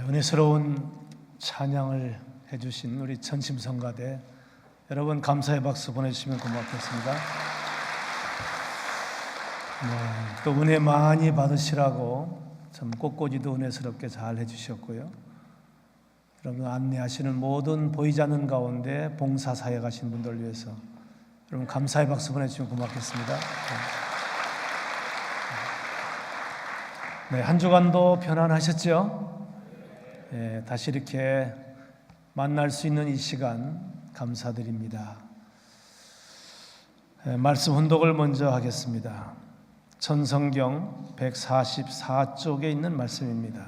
은혜스러운 찬양을 해주신 우리 전심성가대 여러분 감사의 박수 보내주시면 고맙겠습니다. 또 은혜 많이 받으시라고 참 꽃꽂이도 은혜스럽게 잘 해주셨고요. 여러분 안내하시는 모든 보이지 않는 가운데 봉사사에 가신 분들 위해서 여러분 감사의 박수 보내주시면 고맙겠습니다. 네, 한 주간도 편안하셨죠? 네, 다시 이렇게 만날 수 있는 이 시간 감사드립니다. 네, 말씀 훈독을 먼저 하겠습니다. 천성경 144쪽에 있는 말씀입니다.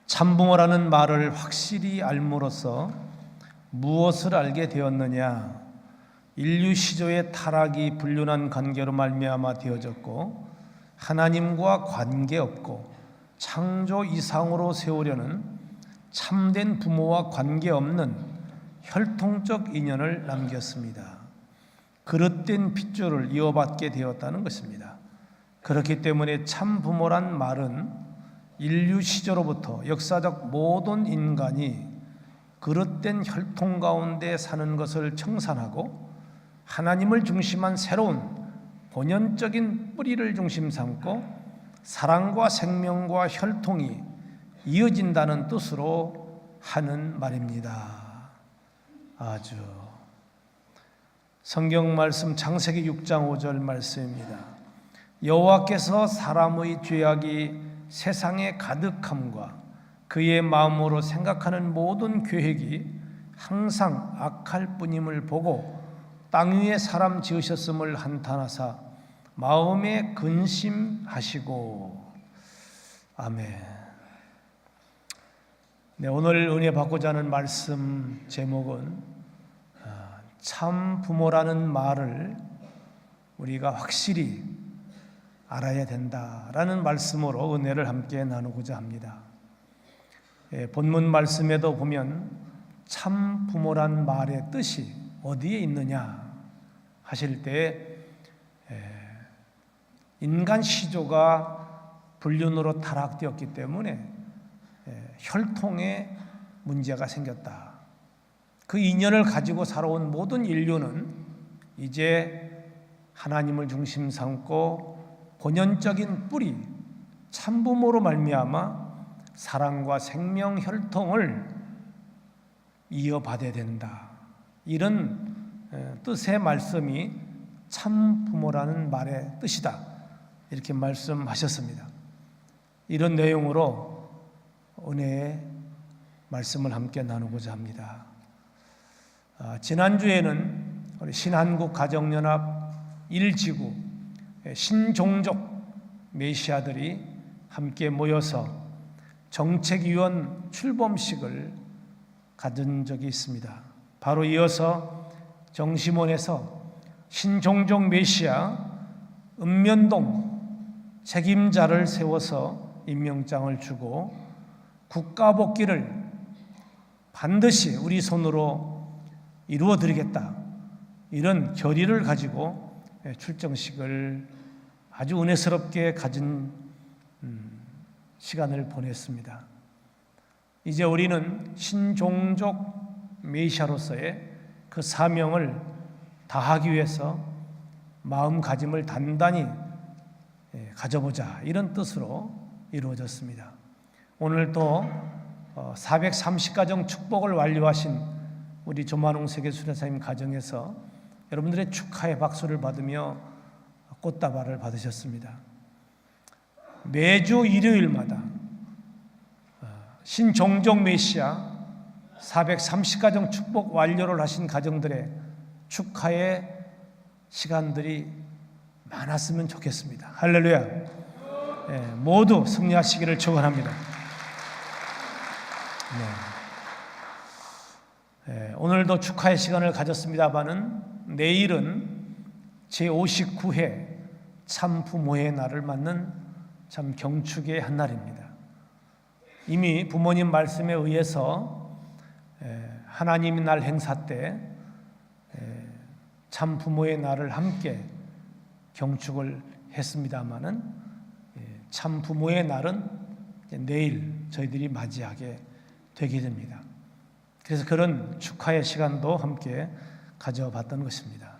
참부모라는 말을 확실히 알므로써 무엇을 알게 되었느냐? 인류 시조의 타락이 불륜한 관계로 말미암아 되어졌고 하나님과 관계없고 창조 이상으로 세우려는 참된 부모와 관계없는 혈통적 인연을 남겼습니다. 그릇된 핏줄을 이어받게 되었다는 것입니다. 그렇기 때문에 참 부모란 말은 인류 시조로부터 역사적 모든 인간이 그릇된 혈통 가운데 사는 것을 청산하고 하나님을 중심한 새로운 본연적인 뿌리를 중심 삼고 사랑과 생명과 혈통이 이어진다는 뜻으로 하는 말입니다. 아주 성경 말씀 창세기 6장 5절 말씀입니다. 여호와께서 사람의 죄악이 세상에 가득함과 그의 마음으로 생각하는 모든 계획이 항상 악할 뿐임을 보고 땅 위에 사람 지으셨음을 한탄하사 마음에 근심하시고. 아멘. 네, 오늘 은혜 받고자 하는 말씀 제목은 참 부모라는 말을 우리가 확실히 알아야 된다라는 말씀으로 은혜를 함께 나누고자 합니다. 본문 말씀에도 보면 참 부모란 말의 뜻이 어디에 있느냐 하실 때 인간 시조가 불륜으로 타락되었기 때문에 혈통에 문제가 생겼다. 그 인연을 가지고 살아온 모든 인류는 이제 하나님을 중심 삼고 본연적인 뿌리 참부모로 말미암아 사랑과 생명 혈통을 이어받아야 된다. 이런 뜻의 말씀이 참 부모라는 말의 뜻이다. 이렇게 말씀하셨습니다. 이런 내용으로 은혜의 말씀을 함께 나누고자 합니다. 지난주에는 우리 신한국 가정연합 1지구 신종족 메시아들이 함께 모여서 정책위원 출범식을 가진 적이 있습니다. 바로 이어서 정심원에서 신종족 메시아 읍면동 책임자를 세워서 임명장을 주고 국가복귀를 반드시 우리 손으로 이루어드리겠다, 이런 결의를 가지고 출정식을 아주 은혜스럽게 가진 시간을 보냈습니다. 이제 우리는 신종족 메시아로서의 그 사명을 다하기 위해서 마음가짐을 단단히 가져보자, 이런 뜻으로 이루어졌습니다. 오늘 또 430가정 축복을 완료하신 우리 조만웅 세계수련사님 가정에서 여러분들의 축하의 박수를 받으며 꽃다발을 받으셨습니다. 매주 일요일마다 신종족 메시아 430가정 축복 완료를 하신 가정들의 축하의 시간들이 많았으면 좋겠습니다. 할렐루야. 모두 승리하시기를 축원합니다. 오늘도 축하의 시간을 가졌습니다마는 내일은 제59회 참 부모의 날을 맞는 참 경축의 한 날입니다. 이미 부모님 말씀에 의해서 하나님의 날 행사 때 참 부모의 날을 함께 경축을 했습니다마는 참 부모의 날은 내일 저희들이 맞이하게 되게 됩니다. 그래서 그런 축하의 시간도 함께 가져봤던 것입니다.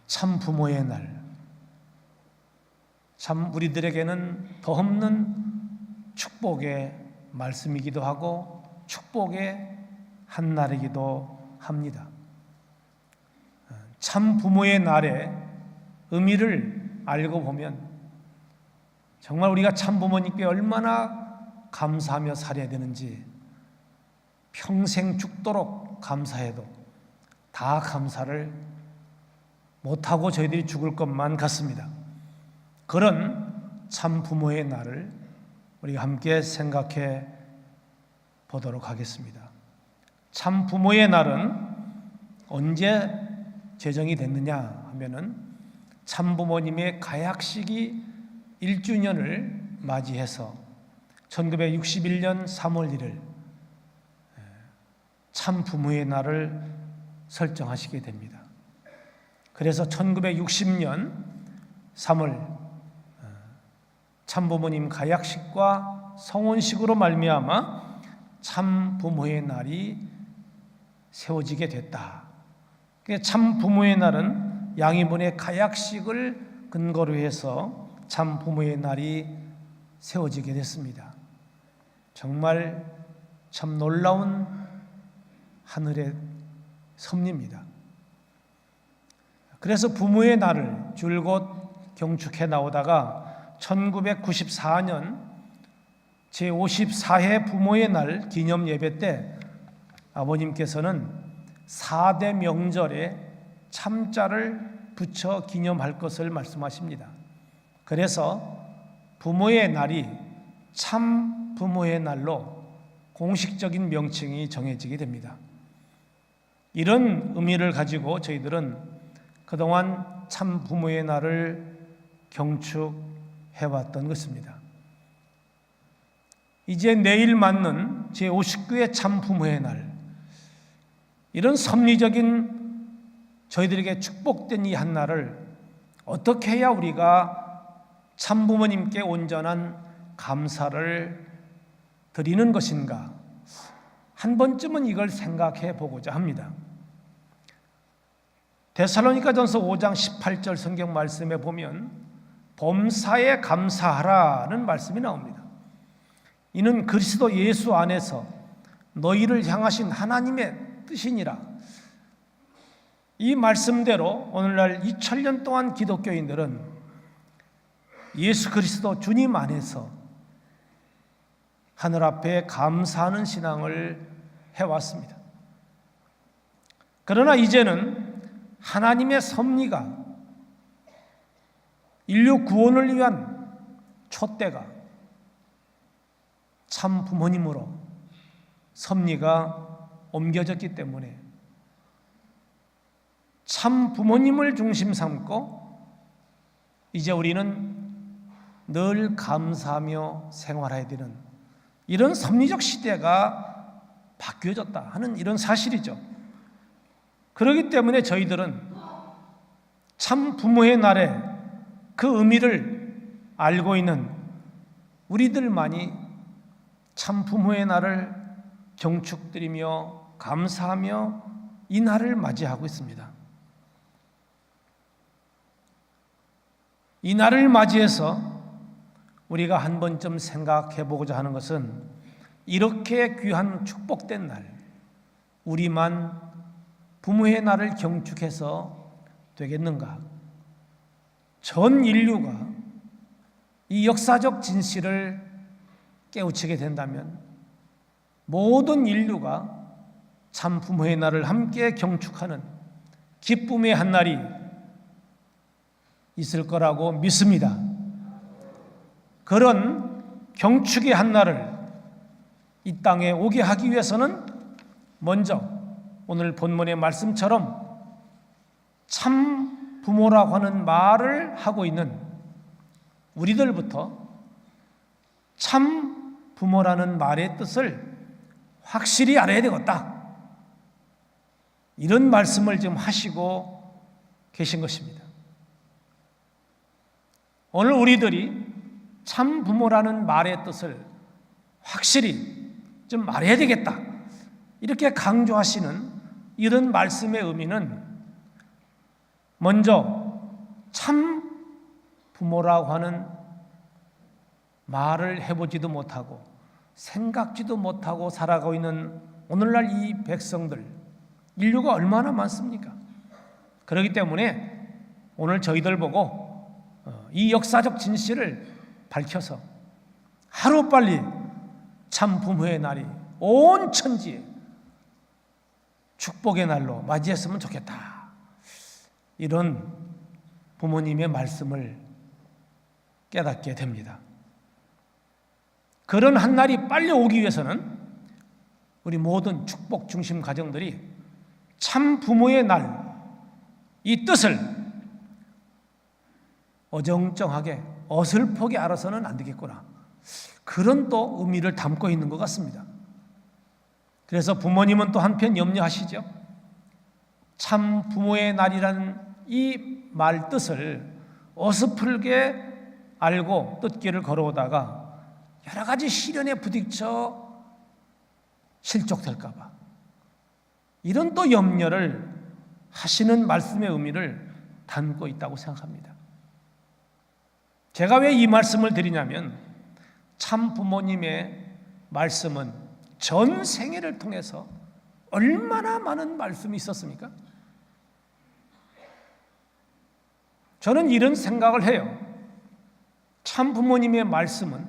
참 부모의 날, 참 우리들에게는 더없는 축복의 말씀이기도 하고 축복의 한 날이기도 합니다. 참 부모의 날의 의미를 알고 보면 정말 우리가 참 부모님께 얼마나 감사하며 살아야 되는지, 평생 죽도록 감사해도 다 감사를 못하고 저희들이 죽을 것만 같습니다. 그런 참 부모의 날을 우리가 함께 생각해 보도록 하겠습니다. 참 부모의 날은 언제 제정이 됐느냐 하면은 참 부모님의 가약식이 1주년을 맞이해서 1961년 3월 1일 참 부모의 날을 설정하시게 됩니다. 그래서 1960년 3월 참 부모님 가약식과 성혼식으로 말미암아 참 부모의 날이 세워지게 됐다. 참 부모의 날은 양이분의 가약식을 근거로 해서 참 부모의 날이 세워지게 됐습니다. 정말 참 놀라운 하늘의 섭리입니다. 그래서 부모의 날을 줄곧 경축해 나오다가 1994년 제54회 부모의 날 기념 예배 때 아버님께서는 4대 명절에 참자를 붙여 기념할 것을 말씀하십니다. 그래서 부모의 날이 참 부모의 날로 공식적인 명칭이 정해지게 됩니다. 이런 의미를 가지고 저희들은 그동안 참 부모의 날을 경축해왔던 것입니다. 이제 내일 맞는 제59회 참 부모의 날, 이런 섭리적인 저희들에게 축복된 이 한 날을 어떻게 해야 우리가 참 부모님께 온전한 감사를 드리는 것인가, 한 번쯤은 이걸 생각해 보고자 합니다. 데살로니가전서 5장 18절 성경 말씀에 보면 범사에 감사하라는 말씀이 나옵니다. 이는 그리스도 예수 안에서 너희를 향하신 하나님의 뜻이니라. 이 말씀대로 오늘날 2000년 동안 기독교인들은 예수 그리스도 주님 안에서 하늘 앞에 감사하는 신앙을 해왔습니다. 그러나 이제는 하나님의 섭리가 인류 구원을 위한 촛대가 참 부모님으로 섭리가 옮겨졌기 때문에 참 부모님을 중심 삼고 이제 우리는 늘 감사하며 생활해야 되는 이런 섭리적 시대가 바뀌어졌다 하는 이런 사실이죠. 그렇기 때문에 저희들은 참 부모의 날에 그 의미를 알고 있는 우리들만이 참 부모의 날을 경축드리며 감사하며 이 날을 맞이하고 있습니다. 이 날을 맞이해서 우리가 한 번쯤 생각해 보고자 하는 것은 이렇게 귀한 축복된 날, 우리만 부모의 날을 경축해서 되겠는가? 전 인류가 이 역사적 진실을 깨우치게 된다면 모든 인류가 참 부모의 날을 함께 경축하는 기쁨의 한 날이 있을 거라고 믿습니다. 그런 경축의 한 날을 이 땅에 오게 하기 위해서는 먼저 오늘 본문의 말씀처럼 참 부모라고 하는 말을 하고 있는 우리들부터 참 부모라는 말의 뜻을 확실히 알아야 되겠다, 이런 말씀을 지금 하시고 계신 것입니다. 오늘 우리들이 참 부모라는 말의 뜻을 확실히 좀 말해야 되겠다, 이렇게 강조하시는 이런 말씀의 의미는 먼저 참 부모라고 하는 말을 해보지도 못하고 생각지도 못하고 살아가고 있는 오늘날 이 백성들, 인류가 얼마나 많습니까? 그렇기 때문에 오늘 저희들 보고 이 역사적 진실을 밝혀서 하루빨리 참 부모의 날이 온 천지에 축복의 날로 맞이했으면 좋겠다, 이런 부모님의 말씀을 깨닫게 됩니다. 그런 한 날이 빨리 오기 위해서는 우리 모든 축복 중심 가정들이 참 부모의 날, 이 뜻을 어정쩡하게 어설프게 알아서는 안 되겠구나, 그런 또 의미를 담고 있는 것 같습니다. 그래서 부모님은 또 한편 염려하시죠. 참 부모의 날이라는 이 말 뜻을 어설프게 알고 뜻길을 걸어오다가 여러 가지 시련에 부딪혀 실족될까 봐, 이런 또 염려를 하시는 말씀의 의미를 담고 있다고 생각합니다. 제가 왜 이 말씀을 드리냐면, 참 부모님의 말씀은 전 생애를 통해서 얼마나 많은 말씀이 있었습니까? 저는 이런 생각을 해요. 참 부모님의 말씀은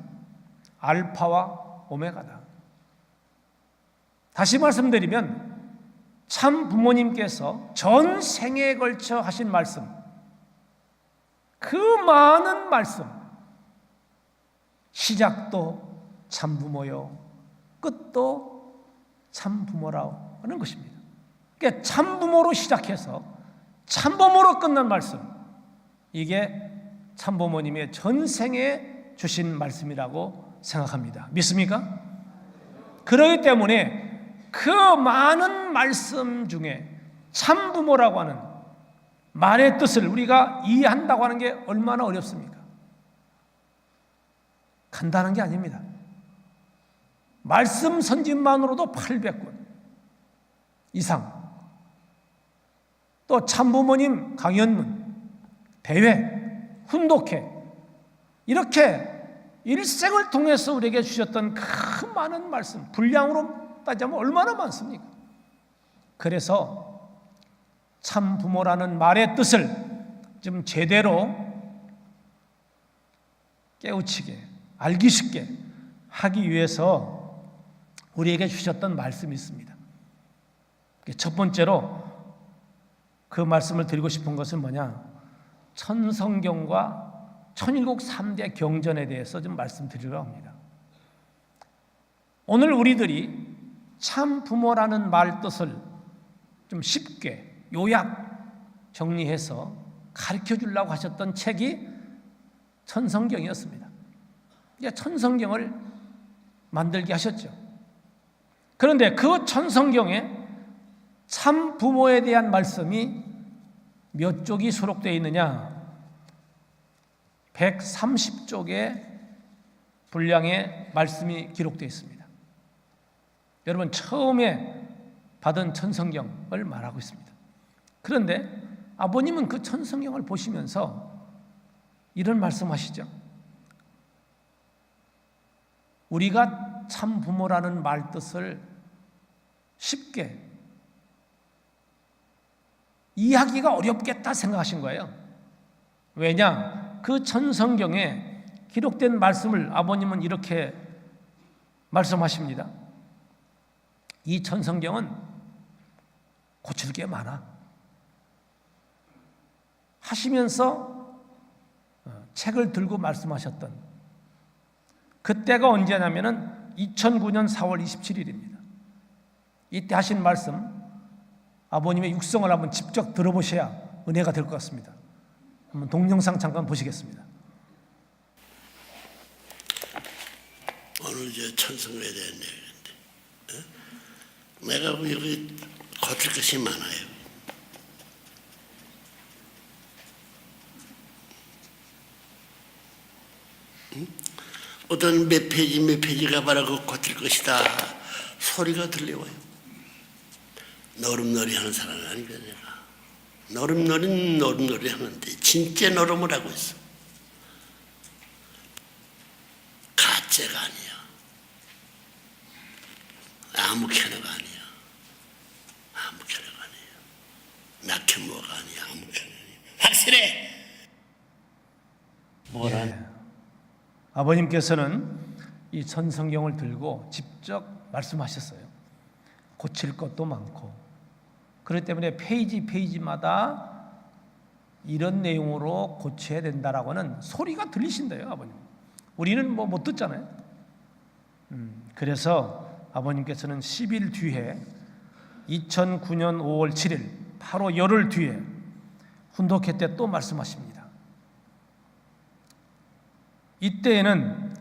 알파와 오메가다. 다시 말씀드리면 참 부모님께서 전 생애에 걸쳐 하신 말씀, 그 많은 말씀, 시작도 참 부모요, 끝도 참 부모라고 하는 것입니다. 그러니까 참 부모로 시작해서 참 부모로 끝난 말씀, 이게 참 부모님의 전생에 주신 말씀이라고 생각합니다. 믿습니까? 그렇기 때문에 그 많은 말씀 중에 참 부모라고 하는 말의 뜻을 우리가 이해한다고 하는 게 얼마나 어렵습니까? 간단한 게 아닙니다. 말씀 선집만으로도 800권 이상, 또 참부모님 강연문, 대회, 훈독회, 이렇게 일생을 통해서 우리에게 주셨던 그 많은 말씀, 분량으로 따지면 얼마나 많습니까? 그래서 참 부모라는 말의 뜻을 좀 제대로 깨우치게, 알기 쉽게 하기 위해서 우리에게 주셨던 말씀이 있습니다. 첫 번째로 그 말씀을 드리고 싶은 것은 뭐냐? 천성경과 천일국 3대 경전에 대해서 좀 말씀드리려고 합니다. 오늘 우리들이 참 부모라는 말 뜻을 좀 쉽게 요약 정리해서 가르쳐 주려고 하셨던 책이 천성경이었습니다. 이제 천성경을 만들게 하셨죠. 그런데 그 천성경에 참 부모에 대한 말씀이 몇 쪽이 수록되어 있느냐? 130쪽의 분량의 말씀이 기록되어 있습니다. 여러분, 처음에 받은 천성경을 말하고 있습니다. 그런데 아버님은 그 천성경을 보시면서 이런 말씀하시죠. 우리가 참 부모라는 말 뜻을 쉽게 이해하기가 어렵겠다 생각하신 거예요. 왜냐? 그 천성경에 기록된 말씀을 아버님은 이렇게 말씀하십니다. 이 천성경은 고칠 게 많아 하시면서 책을 들고 말씀하셨던 그때가 언제냐면은 2009년 4월 27일입니다. 이때 하신 말씀, 아버님의 육성을 한번 직접 들어보셔야 은혜가 될 것 같습니다. 한번 동영상 잠깐 보시겠습니다. 오늘 저 천성에 대한 얘기인데, 내가 여기 거칠 것이 많아요. 어떤 몇 페이지가 바라고 고칠 것이다 소리가 들려와요. 노름놀이 하는 사람은 아니거든. 내가 노름놀이 하는데 진짜 노름을 하고 있어. 가짜가 아니야. 아무 캐나가 아니야. 아무 캐나가 아니야. 낙현모가 아니야. 아무 캐나가 아니야. 확실해. 뭐라? 예. 아버님께서는 이 천성경을 들고 직접 말씀하셨어요. 고칠 것도 많고, 그렇기 때문에 페이지마다 이런 내용으로 고쳐야 된다라고는 소리가 들리신대요, 아버님. 우리는 뭐 못 듣잖아요. 그래서 아버님께서는 10일 뒤에 2009년 5월 7일 바로 열흘 뒤에 훈독회 때 또 말씀하십니다. 이때에는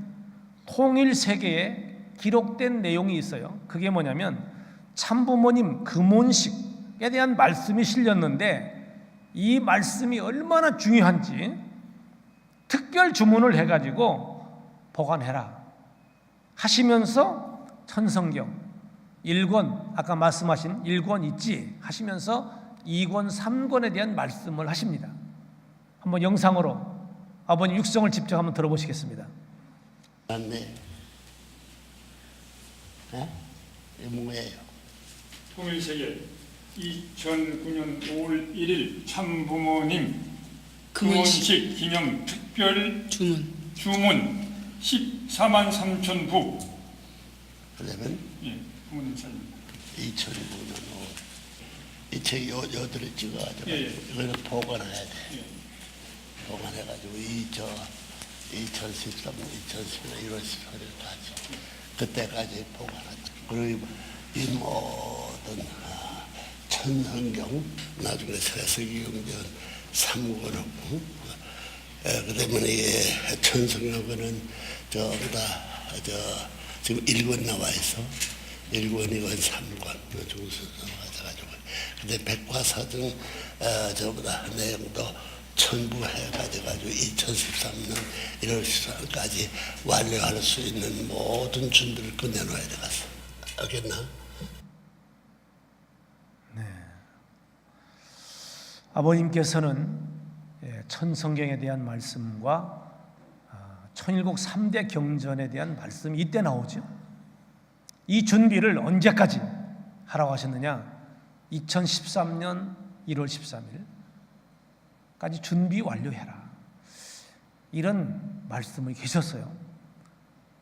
통일 세계에 기록된 내용이 있어요. 그게 뭐냐면 참부모님 금혼식에 대한 말씀이 실렸는데 이 말씀이 얼마나 중요한지 특별 주문을 해가지고 보관해라 하시면서 천성경 1권, 아까 말씀하신 1권 있지 하시면서 2권, 3권에 대한 말씀을 하십니다. 한번 영상으로 아버님 육성을 직접 한번 들어보시겠습니다. 맞네. 이게 뭐예요? 통일세계 2009년 5월 1일 참부모님 금혼식 기념 특별 주문 14만 3천 부. 그러면 예, 부모님 사진. 2009년 5월 이 책 요들을 찍어가지고 예. 이거는 보관해야 돼. 예. 보관해가지고 2013년, 2014년 1월 18일까지 그때까지 보관하죠. 그리고 이 모든 천성경 나중에 세세기경전 3권하고 그 때문에 이 천성경은 지금 1권 나와 있어. 1권, 2권, 3권 중순서 가져가지고 근데 백과사전 저보다 내용도 첨부해가지고 2013년 1월 14일까지 완료할 수 있는 모든 준비를 끝내놓아야 되겠어. 알겠나? 아버님께서는 천성경에 대한 말씀과 천일국 3대 경전에 대한 말씀이 이때 나오죠. 이 준비를 언제까지 하라고 하셨느냐? 2013년 1월 13일까지 준비 완료해라. 이런 말씀을 계셨어요.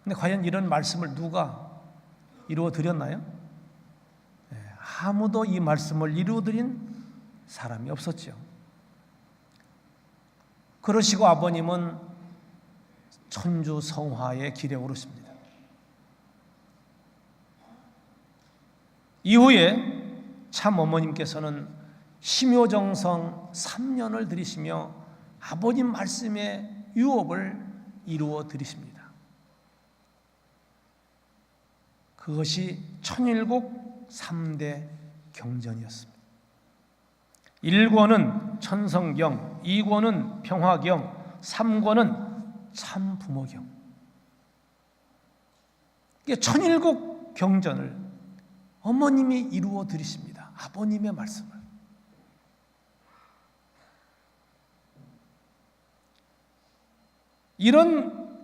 근데 과연 이런 말씀을 누가 이루어 드렸나요? 아무도 이 말씀을 이루어 드린 사람이 없었죠. 그러시고 아버님은 천주 성화의 길에 오르십니다. 이후에 참 어머님께서는 심요정성 3년을 들이시며 아버님 말씀의 유업을 이루어 드리십니다. 그것이 천일국 3대 경전이었습니다. 1권은 천성경, 2권은 평화경, 3권은 참부모경. 이게 천일국 경전을 어머님이 이루어 드리십니다. 아버님의 말씀을. 이런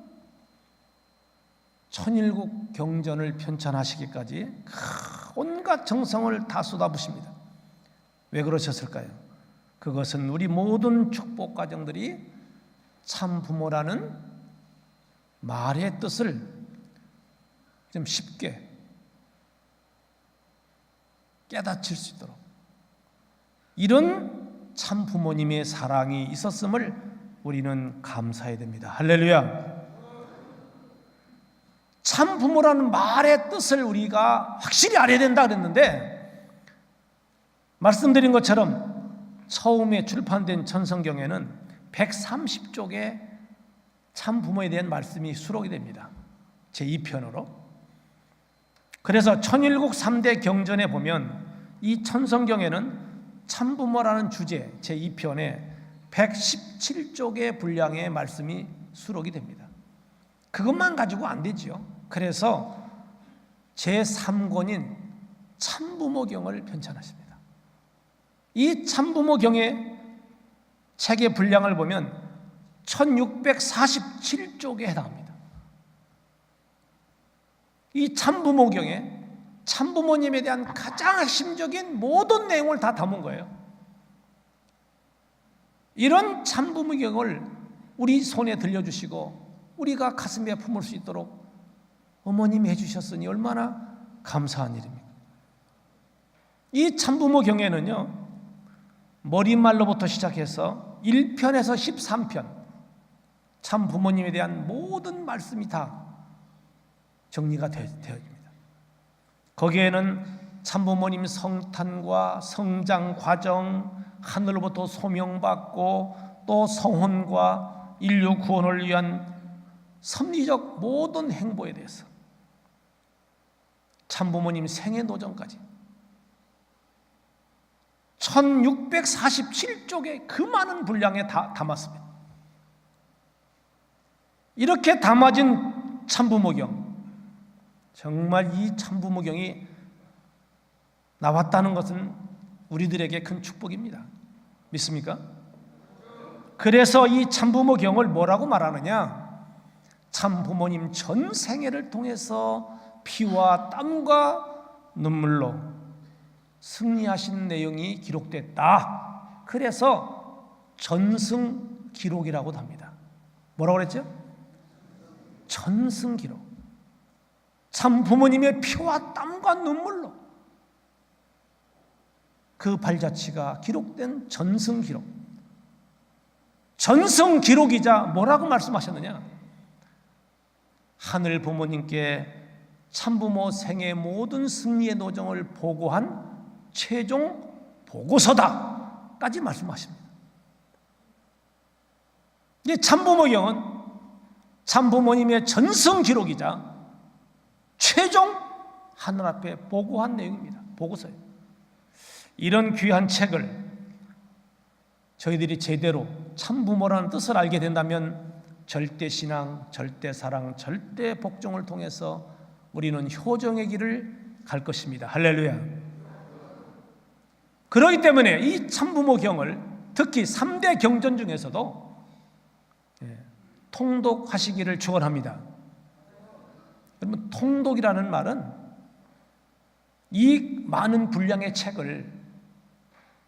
천일국 경전을 편찬하시기까지 온갖 정성을 다 쏟아부십니다. 왜 그러셨을까요? 그것은 우리 모든 축복 가정들이 참 부모라는 말의 뜻을 좀 쉽게 깨닫힐 수 있도록 이런 참 부모님의 사랑이 있었음을 우리는 감사해야 됩니다. 할렐루야. 참 부모라는 말의 뜻을 우리가 확실히 알아야 된다 그랬는데 말씀드린 것처럼 처음에 출판된 천성경에는 130쪽의 참 부모에 대한 말씀이 수록이 됩니다. 제2편으로. 그래서 천일국 3대 경전에 보면 이 천성경에는 참부모라는 주제 제2편에 117쪽의 분량의 말씀이 수록이 됩니다. 그것만 가지고 안 되지요. 그래서 제3권인 참부모경을 편찬하십니다. 이 참부모경의 책의 분량을 보면 1647쪽에 해당합니다. 이 참부모경에 참부모님에 대한 가장 핵심적인 모든 내용을 다 담은 거예요. 이런 참부모경을 우리 손에 들려주시고 우리가 가슴에 품을 수 있도록 어머님이 해주셨으니 얼마나 감사한 일입니까? 이 참부모경에는요, 머릿말로부터 시작해서 1편에서 13편 참부모님에 대한 모든 말씀이 다 정리가 되어집니다. 거기에는 참부모님 성탄과 성장 과정, 하늘로부터 소명받고 또 성혼과 인류 구원을 위한 섭리적 모든 행보에 대해서 참부모님 생애 노정까지 1647쪽의 그 많은 분량에 담았습니다. 이렇게 담아진 참부모경, 정말 이 참부모경이 나왔다는 것은 우리들에게 큰 축복입니다. 믿습니까? 그래서 이 참부모경을 뭐라고 말하느냐? 참부모님 전 생애를 통해서 피와 땀과 눈물로 승리하신 내용이 기록됐다. 그래서 전승 기록이라고도 합니다. 뭐라고 그랬죠? 전승 기록. 참부모님의 피와 땀과 눈물로 그 발자취가 기록된 전승 기록. 전승 기록이자 뭐라고 말씀하셨느냐? 하늘 부모님께 참부모 생애 모든 승리의 노정을 보고한 최종 보고서다까지 말씀하십니다. 이 참부모경은 참부모님의 전승 기록이자 최종 하늘 앞에 보고한 내용입니다. 보고서예요. 이런 귀한 책을 저희들이 제대로 참부모라는 뜻을 알게 된다면 절대 신앙, 절대 사랑, 절대 복종을 통해서 우리는 효정의 길을 갈 것입니다. 할렐루야. 그렇기 때문에 이 참부모경을 특히 3대 경전 중에서도 통독하시기를 축원합니다. 여러분, 통독이라는 말은 이 많은 분량의 책을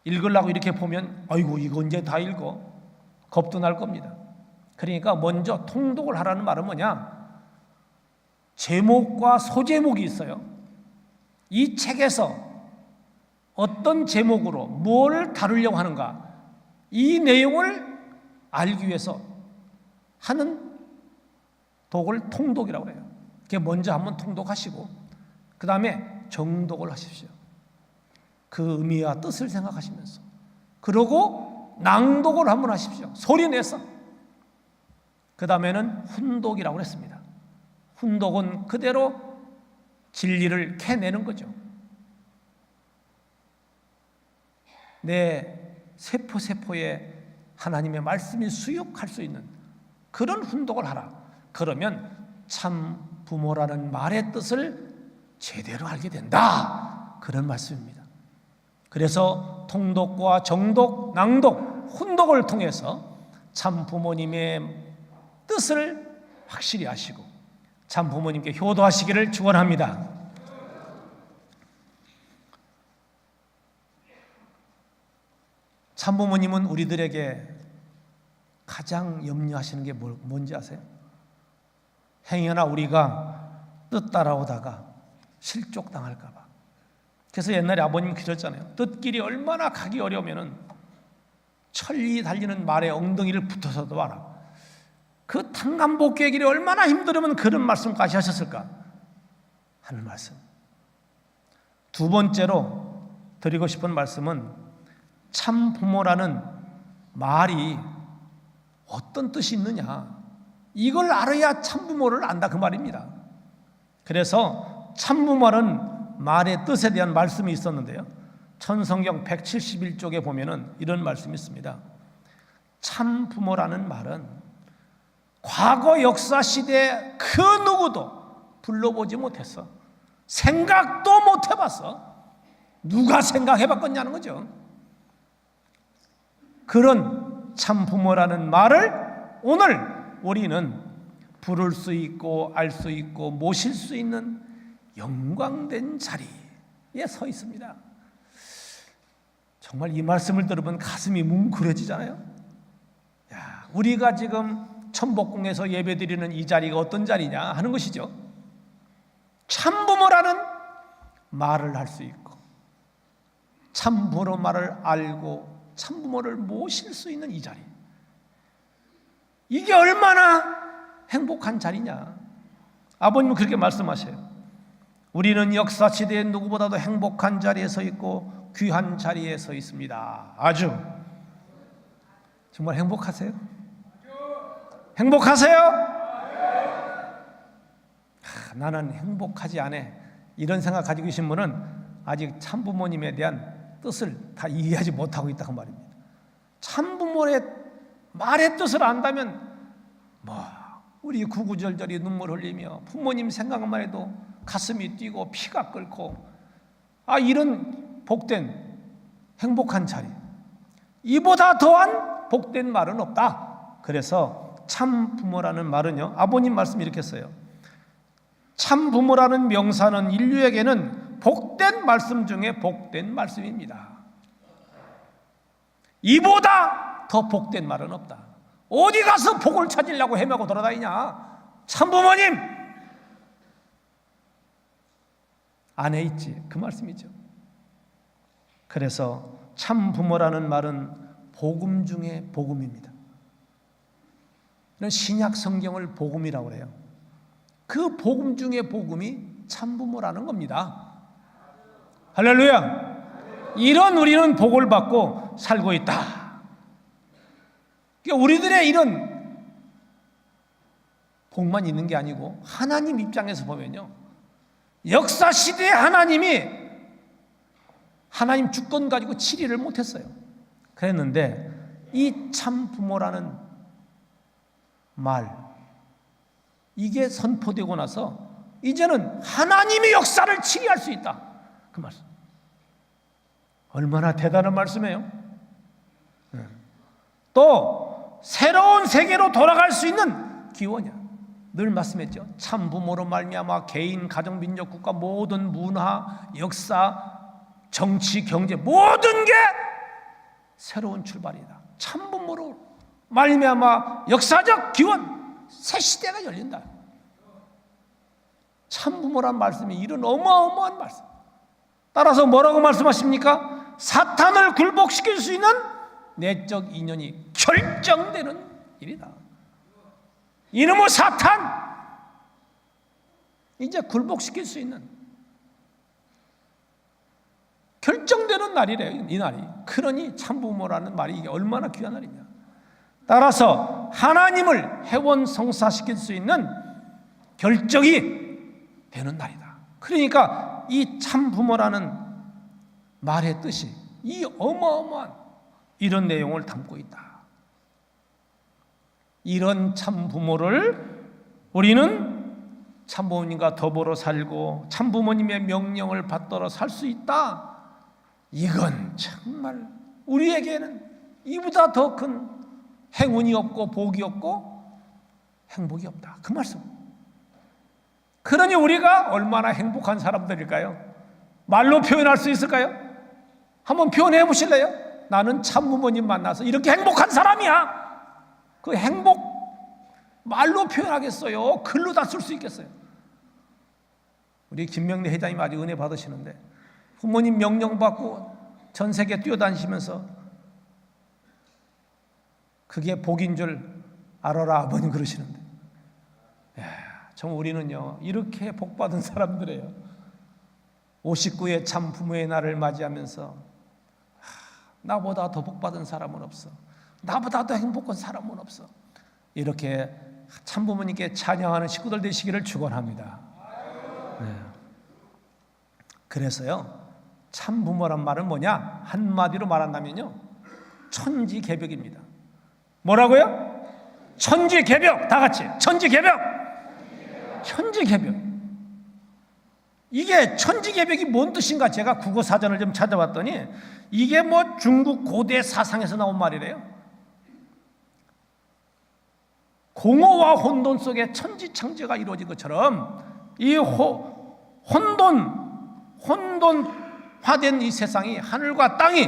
읽으려고 이렇게 보면 아이고 이거 언제 다 읽어? 겁도 날 겁니다. 그러니까 먼저 통독을 하라는 말은 뭐냐? 제목과 소제목이 있어요. 이 책에서 어떤 제목으로 뭘 다루려고 하는가, 이 내용을 알기 위해서 하는 독을 통독이라고 해요. 먼저 한번 통독하시고 그 다음에 정독을 하십시오. 그 의미와 뜻을 생각하시면서, 그러고 낭독을 한번 하십시오. 소리 내서. 그 다음에는 훈독이라고 했습니다. 훈독은 그대로 진리를 캐내는 거죠. 내 세포에 하나님의 말씀이 수육할 수 있는 그런 훈독을 하라. 그러면 참 부모라는 말의 뜻을 제대로 알게 된다. 그런 말씀입니다. 그래서 통독과 정독, 낭독, 훈독을 통해서 참 부모님의 뜻을 확실히 아시고 참 부모님께 효도하시기를 축원합니다. 참 부모님은 우리들에게 가장 염려하시는 게 뭔지 아세요? 행여나 우리가 뜻 따라오다가 실족당할까 봐. 그래서 옛날에 아버님 그러셨잖아요. 뜻길이 얼마나 가기 어려우면은 천리 달리는 말에 엉덩이를 붙어서도 와라. 그 탕감복귀의 길이 얼마나 힘들으면 그런 말씀까지 하셨을까 하는 말씀. 두 번째로 드리고 싶은 말씀은 참 부모라는 말이 어떤 뜻이 있느냐, 이걸 알아야 참 부모를 안다 그 말입니다. 그래서 참 부모라는 말의 뜻에 대한 말씀이 있었는데요, 천성경 171쪽에 보면은 이런 말씀이 있습니다. 참 부모라는 말은 과거 역사 시대에 그 누구도 불러보지 못했어. 생각도 못 해봤어. 누가 생각해봤겠냐는 거죠. 그런 참 부모라는 말을 오늘 우리는 부를 수 있고 알 수 있고 모실 수 있는 영광된 자리에 서 있습니다. 정말 이 말씀을 들으면 가슴이 뭉클해지잖아요. 야, 우리가 지금 천복궁에서 예배드리는 이 자리가 어떤 자리냐 하는 것이죠. 참부모라는 말을 할 수 있고 참부모 말을 알고 참부모를 모실 수 있는 이 자리, 이게 얼마나 행복한 자리냐. 아버님은 그렇게 말씀하세요. 우리는 역사시대에 누구보다도 행복한 자리에 서 있고 귀한 자리에 서 있습니다. 아주 정말 행복하세요? 행복하세요? 나는 행복하지 않아. 이런 생각 가지고 계신 분은 아직 참부모님에 대한 뜻을 다 이해하지 못하고 있다고 말입니다. 참부모의 말의 뜻을 안다면 우리 구구절절히 눈물 흘리며 부모님 생각만 해도 가슴이 뛰고 피가 끓고, 이런 복된 행복한 자리, 이보다 더한 복된 말은 없다. 그래서 참 부모라는 말은요, 아버님 말씀 이렇게 써요. 참 부모라는 명사는 인류에게는 복된 말씀 중에 복된 말씀입니다. 이보다 더 복된 말은 없다. 어디 가서 복을 찾으려고 헤매고 돌아다니냐. 참 부모님 안에 있지, 그 말씀이죠. 그래서 참 부모라는 말은 복음 중에 복음입니다. 신약 성경을 복음이라고 해요. 그 복음 중에 복음이 참 부모라는 겁니다. 할렐루야. 이런 우리는 복을 받고 살고 있다. 그러니까 우리들의 이런 복만 있는 게 아니고 하나님 입장에서 보면요, 역사 시대에 하나님 주권 가지고 치리를 못했어요. 그랬는데 이 참 부모라는 말, 이게 선포되고 나서 이제는 하나님의 역사를 치리할 수 있다. 그 말씀. 얼마나 대단한 말씀이에요. 또 새로운 세계로 돌아갈 수 있는 기원이야. 늘 말씀했죠. 참 부모로 말미암아 개인, 가정, 민족, 국가 모든 문화, 역사, 정치, 경제 모든 게 새로운 출발이다. 참 부모로 말미암아 역사적 기원, 새 시대가 열린다. 참 부모란 말씀이 이런 어마어마한 말씀. 따라서 뭐라고 말씀하십니까? 사탄을 굴복시킬 수 있는 내적 인연이 결정되는 일이다. 이놈의 사탄 이제 굴복시킬 수 있는 결정되는 날이래요. 이 날이. 그러니 참부모라는 말이 이게 얼마나 귀한 날이냐. 따라서 하나님을 해원성사시킬 수 있는 결정이 되는 날이다. 그러니까 이 참부모라는 말의 뜻이 이 어마어마한 이런 내용을 담고 있다. 이런 참부모를 우리는 참부모님과 더불어 살고 참부모님의 명령을 받들어 살 수 있다. 이건 정말 우리에게는 이보다 더 큰 행운이 없고 복이 없고 행복이 없다. 그 말씀. 그러니 우리가 얼마나 행복한 사람들일까요? 말로 표현할 수 있을까요? 한번 표현해 보실래요? 나는 참부모님 만나서 이렇게 행복한 사람이야. 그 행복 말로 표현하겠어요? 글로 다 쓸 수 있겠어요? 우리 김명래 회장님 아주 은혜 받으시는데 부모님 명령 받고 전 세계 뛰어다니시면서 그게 복인 줄 알아라 아버님 그러시는데, 정말 우리는요 이렇게 복받은 사람들이에요. 59의 참 부모의 날을 맞이하면서 나보다 더 복받은 사람은 없어, 나보다 더 행복한 사람은 없어, 이렇게 참부모님께 찬양하는 식구들 되시기를 축원합니다. 그래서요 참부모란 말은 뭐냐, 한마디로 말한다면요 천지개벽입니다. 뭐라고요? 천지개벽, 다 같이 천지개벽. 천지개벽. 이게 천지개벽이 뭔 뜻인가 제가 국어사전을 좀 찾아봤더니 이게 뭐 중국 고대 사상에서 나온 말이래요. 공허와 혼돈 속에 천지창조가 이루어진 것처럼 이 혼돈화된 이 세상이, 하늘과 땅이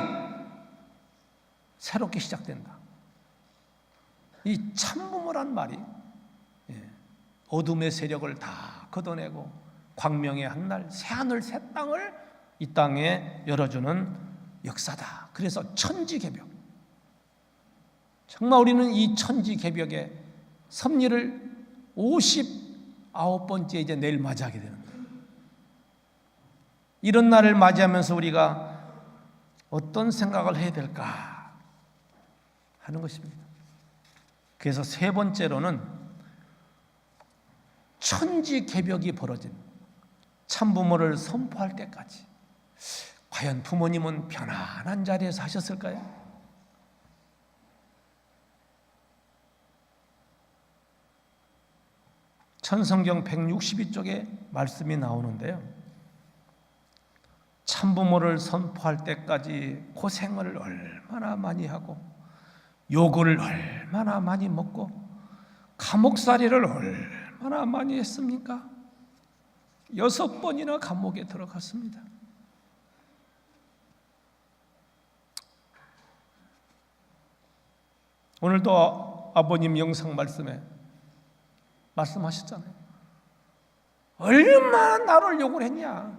새롭게 시작된다. 이 참부모란 말이 어둠의 세력을 다 걷어내고 광명의 한날 새하늘 새 땅을 이 땅에 열어주는 역사다. 그래서 천지개벽. 정말 우리는 이 천지개벽의 섭리를 59번째 이제 내일 맞이하게 되는 거예요. 이런 날을 맞이하면서 우리가 어떤 생각을 해야 될까 하는 것입니다. 그래서 세 번째로는 천지개벽이 벌어진 참부모를 선포할 때까지 과연 부모님은 편안한 자리에서 하셨을까요? 천성경 162쪽에 말씀이 나오는데요, 참부모를 선포할 때까지 고생을 얼마나 많이 하고 욕을 얼마나 많이 먹고 감옥살이를 얼마나 많이 했습니까? 6번이나 감옥에 들어갔습니다. 오늘도 아버님 영상 말씀에 말씀하셨잖아요. 얼마나 나를 욕을 했냐.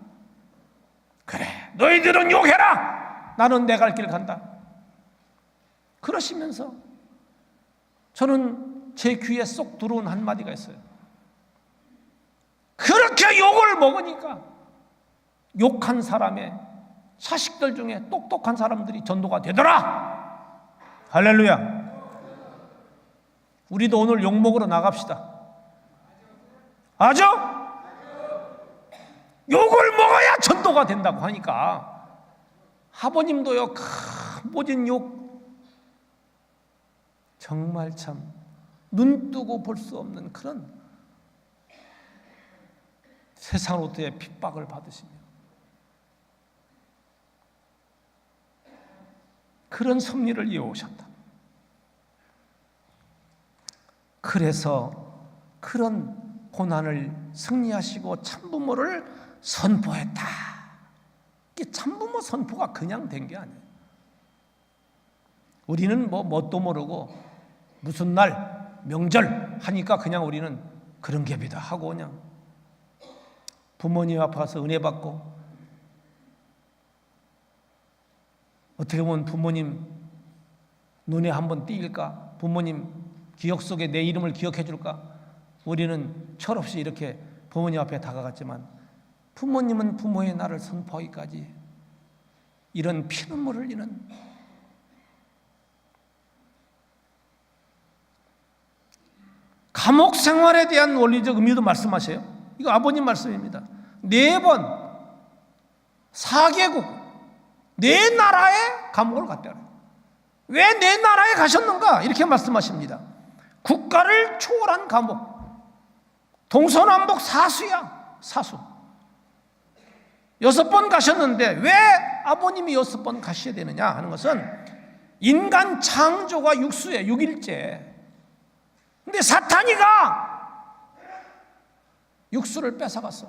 그래, 너희들은 욕해라. 나는 내 갈 길 간다. 그러시면서 저는 제 귀에 쏙 들어온 한마디가 있어요. 그렇게 욕을 먹으니까 욕한 사람의 자식들 중에 똑똑한 사람들이 전도가 되더라. 할렐루야. 우리도 오늘 욕 먹으러 나갑시다. 아죠? 욕을 먹어야 전도가 된다고 하니까 아버님도요, 모진 욕 정말 참 눈뜨고 볼 수 없는 그런 세상으로부터의 핍박을 받으시며 그런 섭리를 이어오셨다. 그래서 그런 고난을 승리하시고 참부모를 선포했다. 이게 참부모 선포가 그냥 된 게 아니에요. 우리는 뭣도 모르고 무슨 날 명절 하니까 그냥 우리는 그런 갭이다 하고 그냥 부모님 앞에 가서 은혜 받고, 어떻게 보면 부모님 눈에 한번 띄일까? 부모님 기억 속에 내 이름을 기억해 줄까? 우리는 철없이 이렇게 부모님 앞에 다가갔지만 부모님은 부모의 날을 선포하기까지 이런 피눈물 흘리는 감옥 생활에 대한 원리적 의미도 말씀하세요. 이거 아버님 말씀입니다. 4번 4개국 4나라에 감옥을 갔다. 왜 4나라에 가셨는가? 이렇게 말씀하십니다. 국가를 초월한 감옥, 동서남북 사수야. 사수 6번 가셨는데 왜 아버님이 6번 가셔야 되느냐 하는 것은 인간 창조가 육수에 6일째. 근데 사탄이가 육수를 뺏어갔어.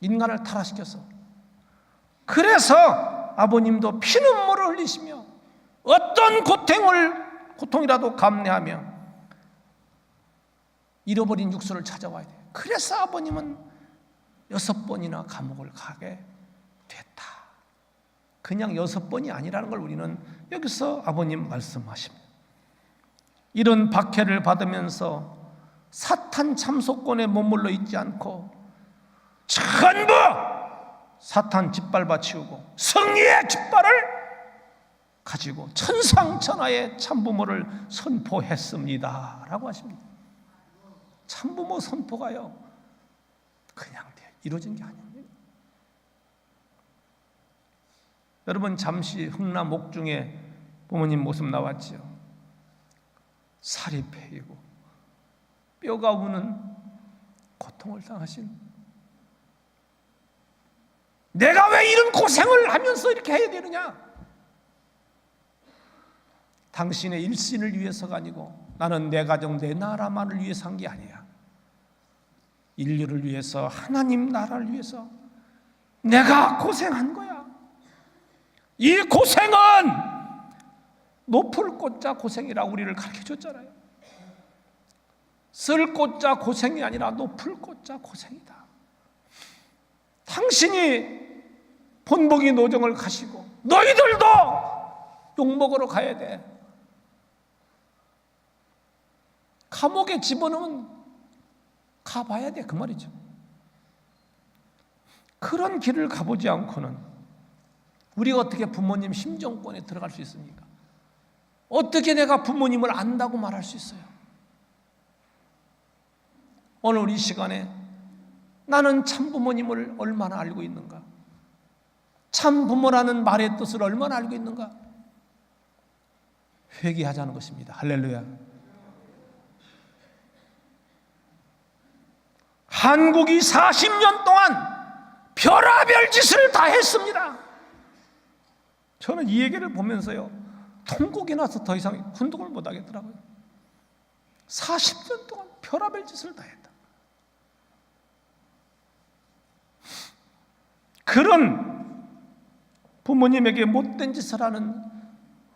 인간을 타락시켰어. 그래서 아버님도 피눈물을 흘리시며 어떤 고통이라도 감내하며 잃어버린 육수를 찾아와야 돼. 그래서 아버님은 6번이나 감옥을 가게 됐다. 그냥 6번이 아니라는 걸 우리는 여기서 아버님 말씀하십니다. 이런 박해를 받으면서 사탄 참소권에 머물러 있지 않고 전부 사탄 짓밟아 치우고 승리의 깃발을 가지고 천상천하의 참부모를 선포했습니다 라고 하십니다. 참부모 선포가요 그냥 이루어진 게 아닙니다. 여러분, 잠시 흥남 옥중에 부모님 모습 나왔죠. 살이 패이고 뼈가 우는 고통을 당하신, 내가 왜 이런 고생을 하면서 이렇게 해야 되느냐? 당신의 일신을 위해서가 아니고 나는 내 가정, 내 나라만을 위해서 한 게 아니야. 인류를 위해서, 하나님 나라를 위해서 내가 고생한 거야. 이 고생은 높을 꽃자 고생이라고 우리를 가르쳐줬잖아요. 쓸 꽃자 고생이 아니라 높을 꽃자 고생이다. 당신이 본보기 노정을 가시고 너희들도 욕먹으러 가야 돼. 감옥에 집어넣으면 가봐야 돼, 그 말이죠. 그런 길을 가보지 않고는 우리가 어떻게 부모님 심정권에 들어갈 수 있습니까? 어떻게 내가 부모님을 안다고 말할 수 있어요? 오늘 이 시간에 나는 참 부모님을 얼마나 알고 있는가? 참 부모라는 말의 뜻을 얼마나 알고 있는가? 회개하자는 것입니다. 할렐루야. 한국이 40년 동안 별의별 짓을 다 했습니다. 저는 이 얘기를 보면서요, 통곡이 나서 더 이상 훈독을 못 하겠더라고요. 40년 동안 별의별 짓을 다 했다. 그런 부모님에게 못된 짓을 하는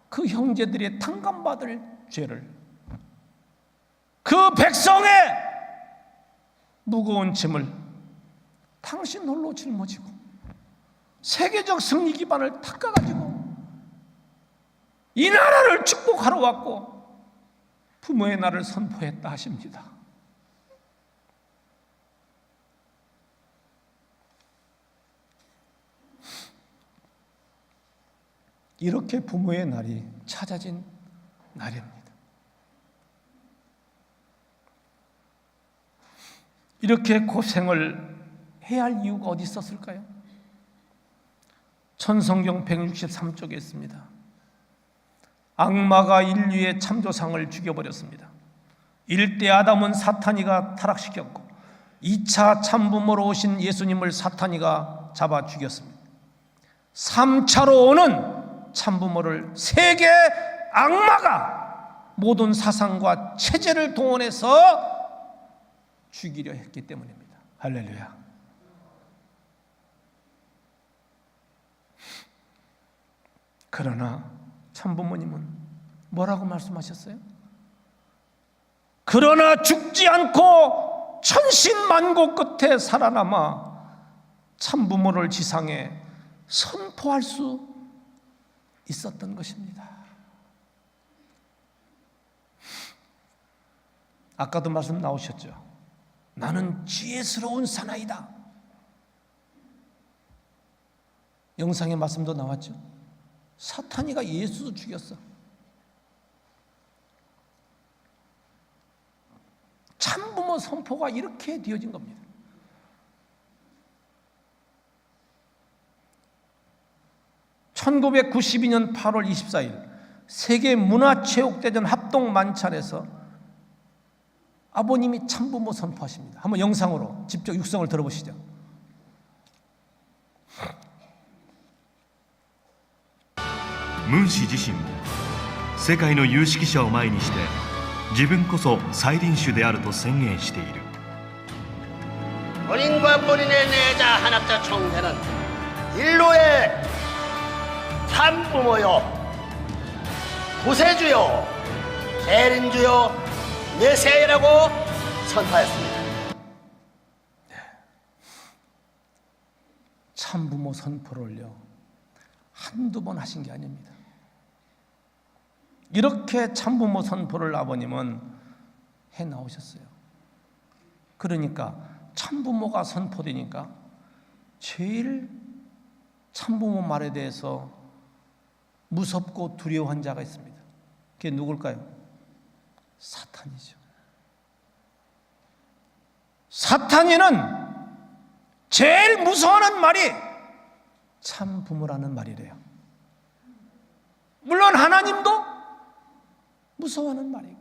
그 형제들의 탕감받을 죄를, 그 백성의 무거운 짐을 당신 홀로 짊어지고 세계적 승리 기반을 닦아가지고 이 나라를 축복하러 왔고 부모의 날을 선포했다 하십니다. 이렇게 부모의 날이 찾아진 날입니다. 이렇게 고생을 해야 할 이유가 어디 있었을까요? 천성경 163쪽에 있습니다. 악마가 인류의 참조상을 죽여버렸습니다. 1대 아담은 사탄이가 타락시켰고 2차 참부모로 오신 예수님을 사탄이가 잡아 죽였습니다. 3차로 오는 참부모를 세계 악마가 모든 사상과 체제를 동원해서 죽이려 했기 때문입니다. 할렐루야. 그러나 참부모님은 뭐라고 말씀하셨어요? 그러나 죽지 않고 천신만고 끝에 살아남아 참부모를 지상에 선포할 수 있었던 것입니다. 아까도 말씀 나오셨죠? 나는 지혜스러운 사나이다. 영상의 말씀도 나왔죠? 사탄이가 예수도 죽였어. 참부모 선포가 이렇게 되어진 겁니다. (1992년 8월 24일) 세계문화체육대전 합동만찬에서 아버님이 참부모 선포하십니다. 한번 영상으로 직접 육성을 들어보시죠. ムン氏自身も世界の有識者を前にして自分こそ再臨主であると宣言している。 본인과 본인의 내자 한학자 총회는 인류의 참부모요, 구세주요, 재림주요, 메시아라고 선포했습니다. 참부모 선포를요 한두 번 하신 게 아닙니다. 이렇게 참부모 선포를 아버님은 해 나오셨어요. 그러니까 참부모가 선포되니까 제일 참부모 말에 대해서 무섭고 두려워한 자가 있습니다. 그게 누굴까요? 사탄이죠. 사탄이는 제일 무서워하는 말이 참부모라는 말이래요. 물론 하나님도 무서워하는 말이고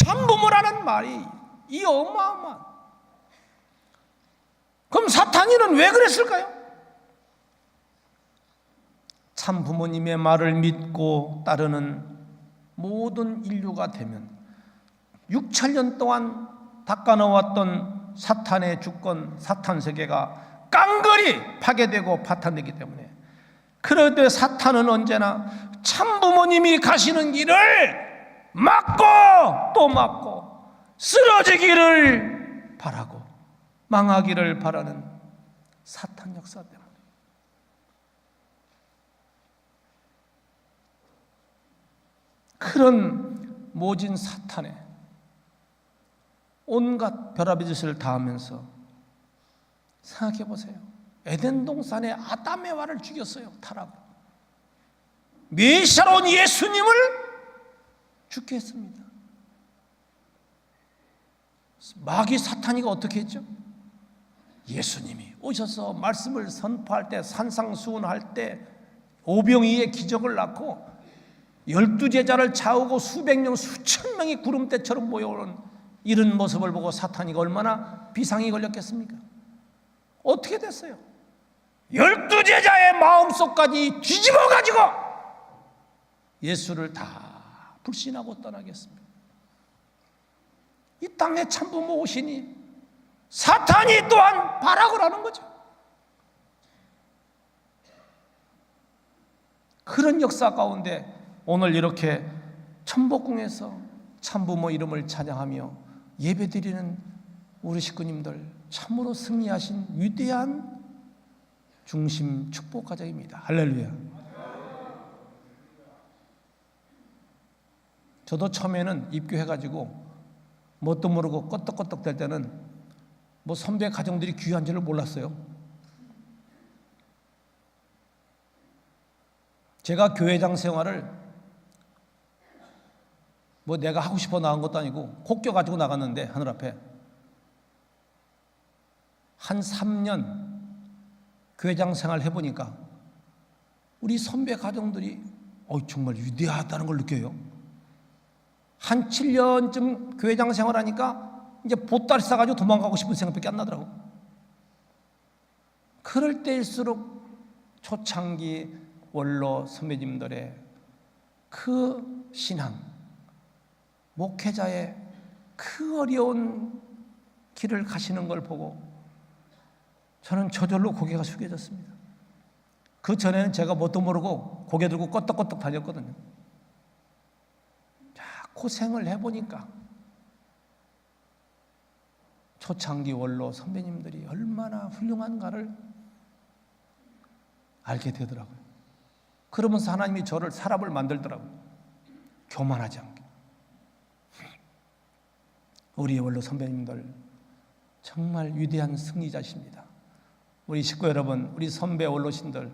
참부모라는 말이 이 어마어마한. 그럼 사탄이는 왜 그랬을까요? 참부모님의 말을 믿고 따르는 모든 인류가 되면 6천년 동안 닦아놓았던 사탄의 주권, 사탄 세계가 깡그리 파괴되고 파탄되기 때문에, 그런데 사탄은 언제나 참부모님이 가시는 길을 막고 또 막고 쓰러지기를 바라고 망하기를 바라는 사탄 역사 때문에, 그런 모진 사탄의 온갖 벼락의 짓을 다하면서 생각해 보세요. 에덴 동산에 아담 에와를 죽였어요. 타락으로. 메시아로 온 예수님을 죽게 했습니다. 마귀 사탄이가 어떻게 했죠? 예수님이 오셔서 말씀을 선포할 때, 산상수훈할 때 오병이의 기적을 낳고 12제자를 좌우고 수백 명, 수천 명이 구름대처럼 모여오는 이런 모습을 보고 사탄이가 얼마나 비상이 걸렸겠습니까? 어떻게 됐어요? 12제자의 마음속까지 뒤집어가지고 예수를 다 불신하고 떠나겠습니다. 이 땅에 참부모 오시니 사탄이 또한 발악을 하는 거죠. 그런 역사 가운데 오늘 이렇게 천복궁에서 참부모 이름을 찬양하며 예배드리는 우리 식구님들, 참으로 승리하신 위대한 중심 축복 가정입니다. 할렐루야. 저도 처음에는 입교해가지고 뭣도 모르고 껐덕껐덕 될 때는 뭐 선배 가정들이 귀한 줄을 몰랐어요. 제가 교회장 생활을 뭐 내가 하고 싶어 나간 것도 아니고 곡 가지고 나갔는데, 하늘 앞에 한 3년 교회장 생활 해보니까 우리 선배 가정들이 정말 위대하다는 걸 느껴요. 한 7년쯤 교회장 생활하니까 이제 보따리 싸가지고 도망가고 싶은 생각밖에 안 나더라고. 그럴 때일수록 초창기 원로 선배님들의 그 신앙, 목회자의 그 어려운 길을 가시는 걸 보고 저는 저절로 고개가 숙여졌습니다. 그 전에는 제가 뭣도 모르고 고개 들고 껐덕껐덕 다녔거든요. 자, 고생을 해보니까 초창기 원로 선배님들이 얼마나 훌륭한가를 알게 되더라고요. 그러면서 하나님이 저를 사람을 만들더라고요. 교만하지 않게. 우리 원로 선배님들 정말 위대한 승리자십니다. 우리 식구 여러분, 우리 선배 원로신들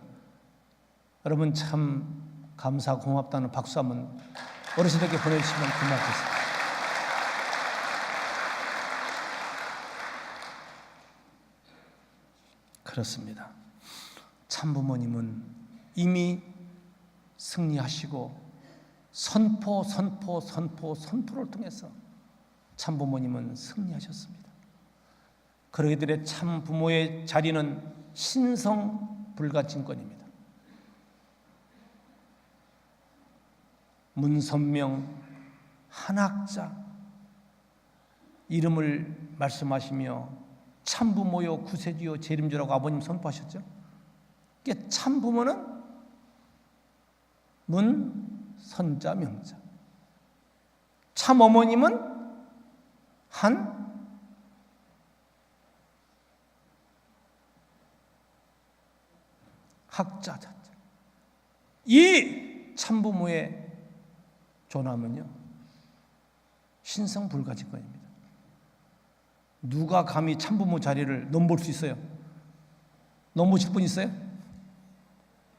여러분 참 감사 고맙다는 박수 한번 어르신들께 보내주시면 고맙겠습니다. 그렇습니다. 참부모님은 이미 승리하시고 선포를 통해서 참부모님은 승리하셨습니다. 그러기들의 참부모의 자리는 신성불가증권입니다. 문선명 한학자 이름을 말씀하시며 참부모요 구세주요 재림주라고 아버님 선포하셨죠. 이게 참부모는 문선자 명자, 참어머님은 한 학자 자자. 이 참부모의 존함은요 신성불가증권입니다. 누가 감히 참부모 자리를 넘볼 수 있어요? 넘보실 분 있어요?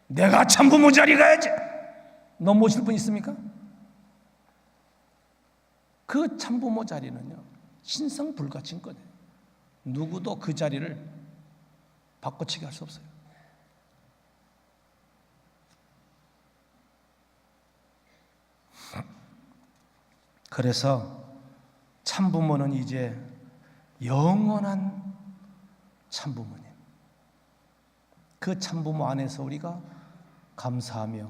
내가 참부모 자리 가야지 넘보실 분 있습니까? 그 참부모 자리는요 신성불가증권이에요. 누구도 그 자리를 바꿔치기 할 수 없어요. 그래서 참부모는 이제 영원한 참부모님. 그 참부모 안에서 우리가 감사하며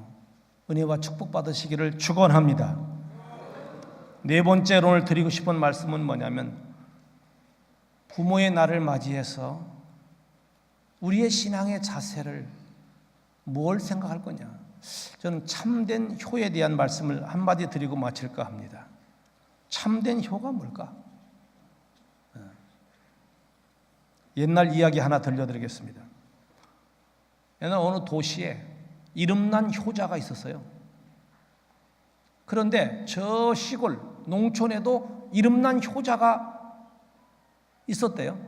은혜와 축복 받으시기를 축원합니다. 네 번째로 오늘 드리고 싶은 말씀은 뭐냐면, 부모의 날을 맞이해서 우리의 신앙의 자세를 뭘 생각할 거냐. 저는 참된 효에 대한 말씀을 한마디 드리고 마칠까 합니다. 참된 효가 뭘까? 옛날 이야기 하나 들려드리겠습니다. 옛날 어느 도시에 이름난 효자가 있었어요. 그런데 저 시골 농촌에도 이름난 효자가 있었대요.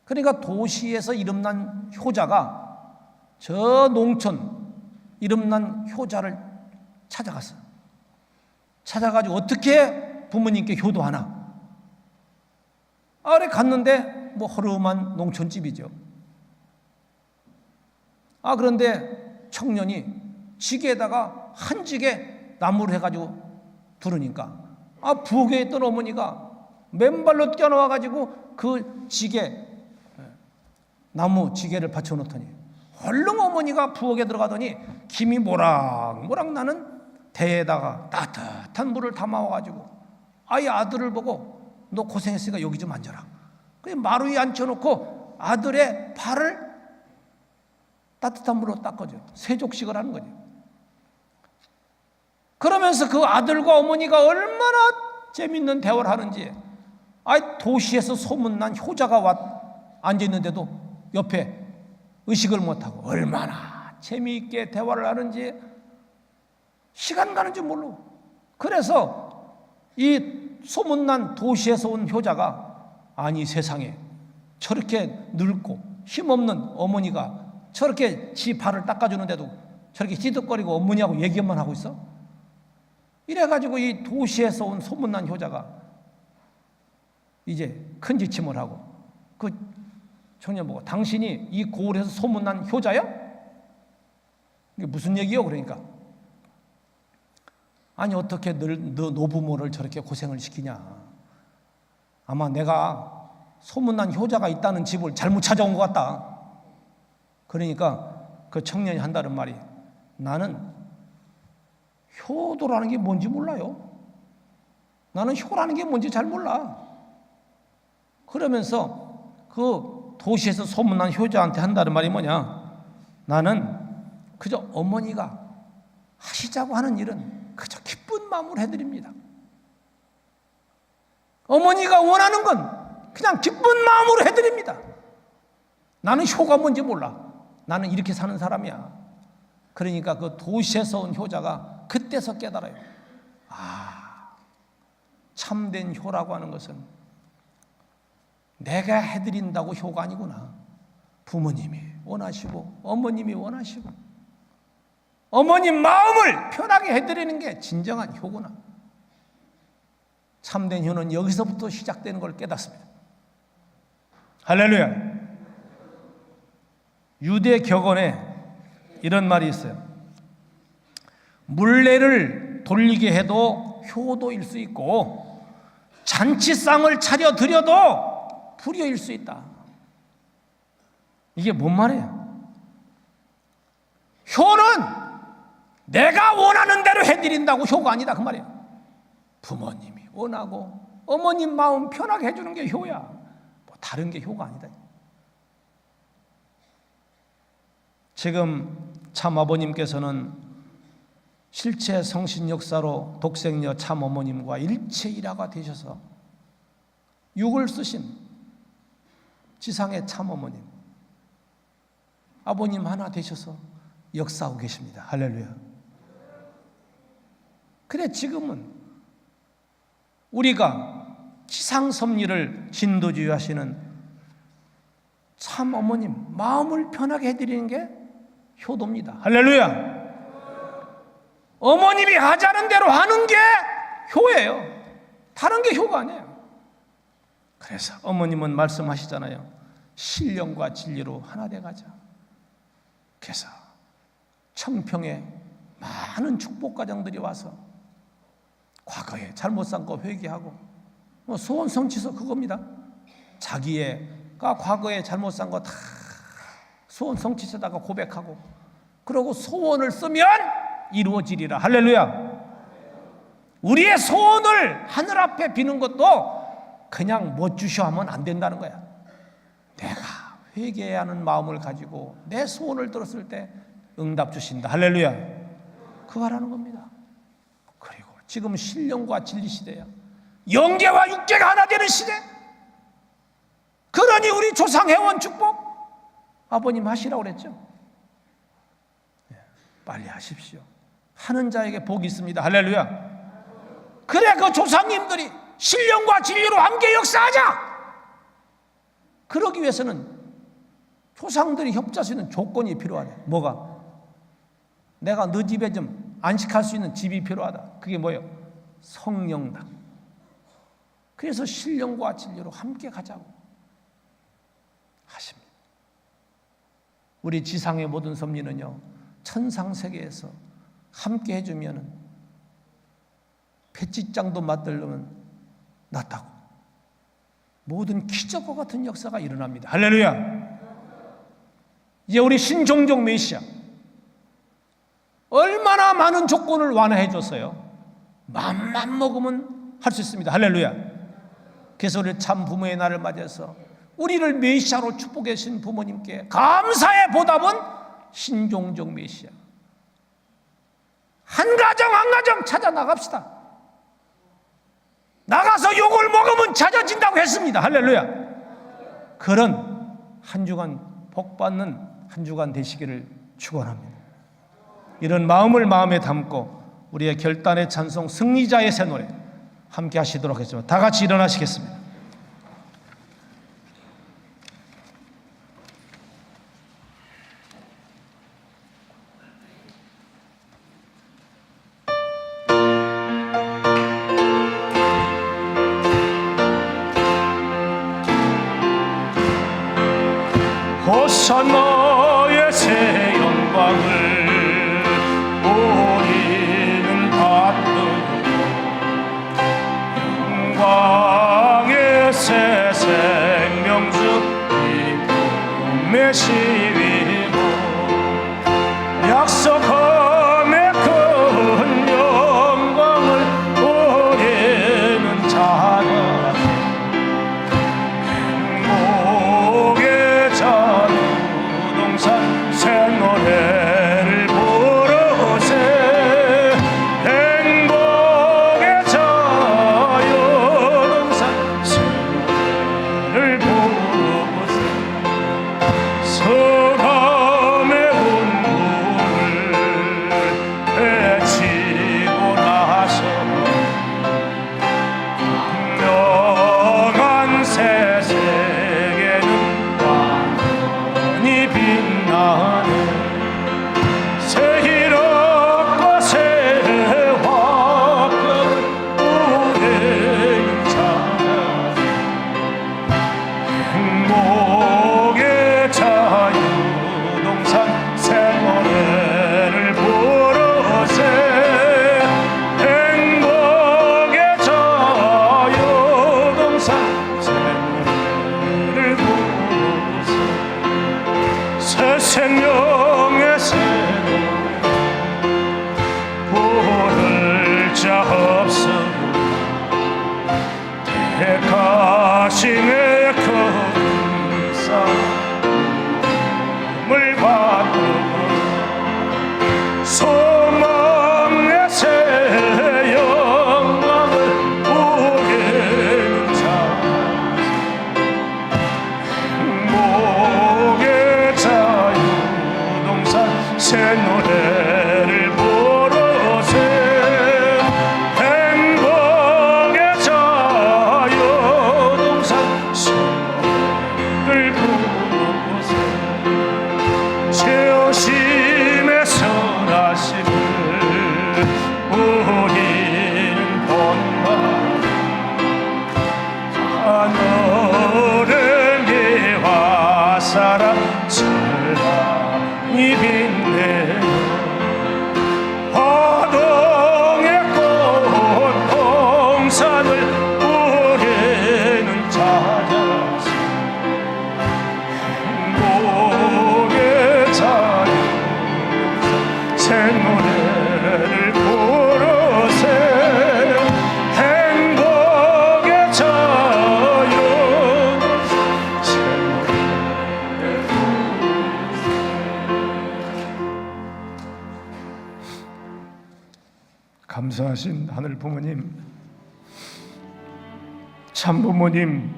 그러니까 도시에서 이름난 효자가 저 농촌 이름난 효자를 찾아갔어요. 찾아가지고 어떻게 부모님께 효도하나? 아래 갔는데 뭐 허름한 농촌집이죠. 그런데 청년이 지게에다가 한 지게 나무를 해가지고 두르니까 부엌에 있던 어머니가 맨발로 뛰어나와가지고 그 지게, 나무 지게를 받쳐놓더니 얼른 어머니가 부엌에 들어가더니 김이 모락모락 나는 대에다가 따뜻한 물을 담아와가지고 아이 아들을 보고 너 고생했으니까 여기 좀 앉아라. 그냥 마루 위에 앉혀놓고 아들의 발을 따뜻한 물로 닦아줘요. 세족식을 하는 거죠. 그러면서 그 아들과 어머니가 얼마나 재밌는 대화를 하는지, 도시에서 소문난 효자가 앉아있는데도 옆에 의식을 못하고 얼마나 재미있게 대화를 하는지 시간 가는 줄 몰라. 그래서 이 소문난 도시에서 온 효자가, 아니 세상에 저렇게 늙고 힘없는 어머니가 저렇게 지 발을 닦아주는데도 저렇게 희득거리고 어머니하고 얘기만 하고 있어? 이래가지고 이 도시에서 온 소문난 효자가 이제 큰 지침을 하고 그 청년 보고, 당신이 이 고을에서 소문난 효자야? 이게 무슨 얘기요? 그러니까 아니 어떻게 너 노부모를 저렇게 고생을 시키냐. 아마 내가 소문난 효자가 있다는 집을 잘못 찾아온 것 같다. 그러니까 그 청년이 한다는 말이, 나는 효도라는 게 뭔지 몰라요. 나는 효라는 게 뭔지 잘 몰라. 그러면서 그 도시에서 소문난 효자한테 한다는 말이 뭐냐, 나는 그저 어머니가 하시자고 하는 일은 그저 기쁜 마음으로 해드립니다. 어머니가 원하는 건 그냥 기쁜 마음으로 해드립니다. 나는 효가 뭔지 몰라. 나는 이렇게 사는 사람이야. 그러니까 그 도시에서 온 효자가 그때서 깨달아요. 참된 효라고 하는 것은 내가 해드린다고 효가 아니구나. 부모님이 원하시고 어머님이 원하시고 어머님 마음을 편하게 해드리는 게 진정한 효구나. 참된 효는 여기서부터 시작되는 걸 깨닫습니다. 할렐루야. 유대 격언에 이런 말이 있어요. 물레를 돌리게 해도 효도일 수 있고 잔치상을 차려 드려도 불효일 수 있다. 이게 뭔 말이에요? 효는 내가 원하는 대로 해드린다고 효가 아니다 그 말이에요. 부모님이 원하고 어머님 마음 편하게 해주는 게 효야. 뭐 다른 게 효가 아니다. 지금 참 아버님께서는 실체 성신 역사로 독생녀 참 어머님과 일체 일화가 되셔서 육을 쓰신 지상의 참 어머님, 아버님 하나 되셔서 역사하고 계십니다. 할렐루야. 그래 지금은 우리가 지상 섭리를 진도주의하시는 참 어머님 마음을 편하게 해드리는 게 효도입니다. 할렐루야. 어머님이 하자는 대로 하는 게 효예요. 다른 게 효가 아니에요. 그래서 어머님은 말씀하시잖아요. 신령과 진리로 하나 돼가자. 그래서 청평에 많은 축복 가정들이 와서 과거에 잘못 산 거 회개하고 소원 성취서 그겁니다. 자기가 과거에 잘못 산 거 다 소원 성취서다가 고백하고, 그러고 소원을 쓰면 이루어지리라. 할렐루야. 우리의 소원을 하늘 앞에 비는 것도 그냥 못 주셔 하면 안 된다는 거야. 내가 회개하는 마음을 가지고 내 소원을 들었을 때 응답 주신다. 할렐루야. 그거 하라는 겁니다. 그리고 지금 신령과 진리 시대야. 영계와 육계가 하나 되는 시대. 그러니 우리 조상 해원 축복 아버님 하시라고 그랬죠. 빨리 하십시오. 하는 자에게 복이 있습니다. 할렐루야. 그래, 그 조상님들이 신령과 진리로 함께 역사하자. 그러기 위해서는 조상들이 협조할 수 있는 조건이 필요하네. 뭐가? 내가 너 집에 좀 안식할 수 있는 집이 필요하다. 그게 뭐예요? 성령당. 그래서 신령과 진리로 함께 가자고 하십니다. 우리 지상의 모든 섭리는요, 천상세계에서 함께 해주면 배지장도 맞들려면 낫다고 모든 기적과 같은 역사가 일어납니다. 할렐루야. 이제 우리 신종종 메시아 얼마나 많은 조건을 완화해 줬어요. 맘만 먹으면 할 수 있습니다. 할렐루야. 그래서 우리 참 부모의 날을 맞아서 우리를 메시아로 축복해 주신 부모님께 감사의 보답은 신종종 메시아. 한 가정 한 가정 찾아 나갑시다. 나가서 욕을 먹으면 찾아진다고 했습니다. 할렐루야. 그런 한 주간 복받는 한 주간 되시기를 축원합니다. 이런 마음을 마음에 담고 우리의 결단의 찬송 승리자의 새 노래 함께 하시도록 하겠습니다. 다 같이 일어나시겠습니다. 호산나의 새 영광을 우리는 받들고 영광의 새 생명주 기쁨의 시위로 약속함의 큰 영광을 우리는 찾아 행복의 자유동산 새 노래를 부르세. 행복의 자유동산 새 노래를 부르세. 서감의 운동을 헤치고 나서 광명한 새 세계는 완전히 빛나네. 새 희락과 새 화평을 우리는 찾아 행복의 자유동산 새 노래를 부르세. 행복의 자유동산 새 노래를 부르세. 새 생명의 새 노래 부를 자 없어. 택하심의 큰 사랑을 받고 소망의 새 영광을 우리는 찾아 행복의 자유동산 새 노래를 부르세. 행복의 자유동산 새 노래를 부르세. 하늘 부모님, 참 부모님